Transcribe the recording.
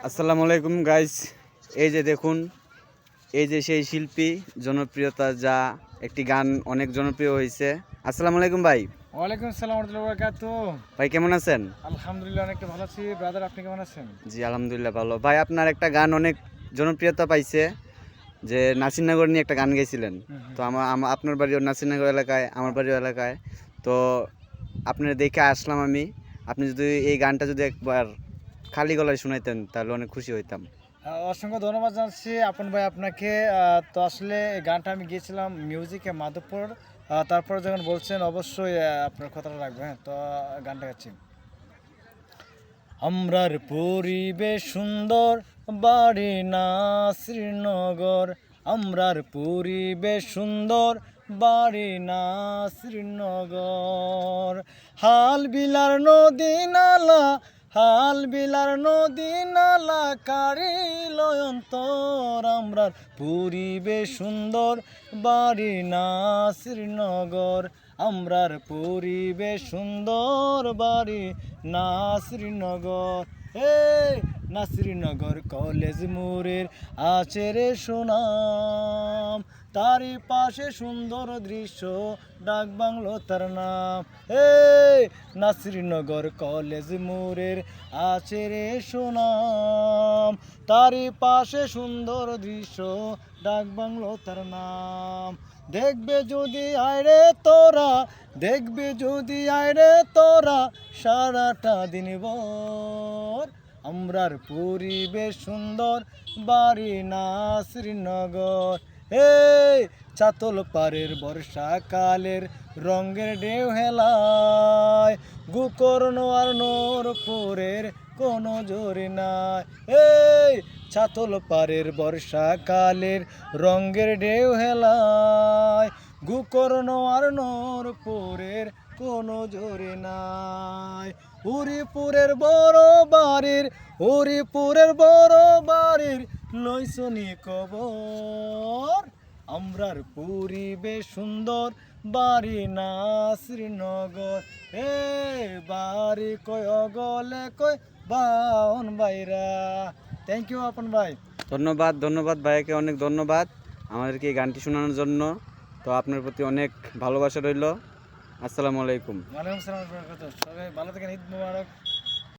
আসসালামু আলাইকুম গাইস, এই যে দেখুন, এই যে সেই শিল্পী জনপ্রিয়তা যা একটি গান অনেক জনপ্রিয় হয়েছে। আসসালামু আলাইকুম ভাই। ওয়ালাইকুম আসসালাম ওয়া রাহমাতুল্লাহি ওয়া বারাকাতুহু। ভাই কেমন আছেন? আলহামদুলিল্লাহ অনেকটা ভালো আছি। ব্রাদার আপনি কেমন আছেন? জি আলহামদুলিল্লাহ ভালো। ভাই আপনার একটা গান অনেক জনপ্রিয়তা পাইছে, যে নাসিরনগর নিয়ে একটা গান গেয়েছিলেন। তো আপনার বাড়িও নাসিরনগর এলাকায়, আমার বাড়িও এলাকায়। তো আপনার দেখে আসলাম আমি। আপনি যদি এই গানটা যদি একবার খালি গলায় শুনাইতেন তাহলে অনেক খুশি হইতাম। অসংখ্য ধন্যবাদ জানাচ্ছি আপন ভাই আপনাকে। তো আসলে এই গানটা আমি গিয়েছিলাম মিউজিকে মাধবপুর। তারপর যখন বলছেন অবশ্যই আপনার কথাটা রাখবো। হ্যাঁ, তো গানটা গাচ্ছি। আমরার পরিবেশ সুন্দর, বাড়ি না শ্রীনগর। আমরার পরিবেশ সুন্দর, বাড়ি না শ্রীনগর। হাল বিলার নদী নালা, হাল বিলার নদী নালা কারিল অন্তর। আমরার পরিবেশ সুন্দর, বাড়ি না শ্রীনগর। আমরার পরিবেশ সুন্দর, বাড়ি না শ্রীনগর। না শ্রীনগর কলেজ মোড়ের আছে রে সুনাম, তারই পাশে সুন্দর দৃশ্য, ডাক বাংলো তার নাম। না শ্রীনগর কলেজ মোড়ের আছে রে সুনাম, তারই পাশে সুন্দর দৃশ্য, ডাক বাংলো তার নাম। দেখবে যদি আয়রে তোরা, দেখবে যদি আয়রে তোরা, সারাটা দিন ভর। আমরার পরিবেশ সুন্দর, বাড়ি না শ্রীনগর। চাতল পাড়ের বর্ষাকালের রঙের ঢেউ হেলায়, গুকর্ণ আর নূরপুরের কোনো জোরে নাই। চাতল পাড়ের বর্ষাকালের রঙের ঢেউ হেলায়, গুকর্ণ আর নূরপুরের কোনো জোরে নাই। হরিপুরের বড় বাড়ির, হরিপুরের বড় বাড়ির লইসনি কবর। আমরার পরিবেশ সুন্দর, বাড়ি না শ্রীনগর। বাড়ি কয় অগলে কয় বাউন বাইরা। থ্যাংক ইউ আপন ভাই। ধন্যবাদ, ধন্যবাদ ভাইকে, অনেক ধন্যবাদ আমাদেরকে এই গানটি শোনানোর জন্য। তো আপনার প্রতি অনেক ভালোবাসা রইল। আসসালামু আলাইকুম। ওয়ালাইকুম আসসালাম। সবাই ভালো থাকেন। ঈদ মুবারক।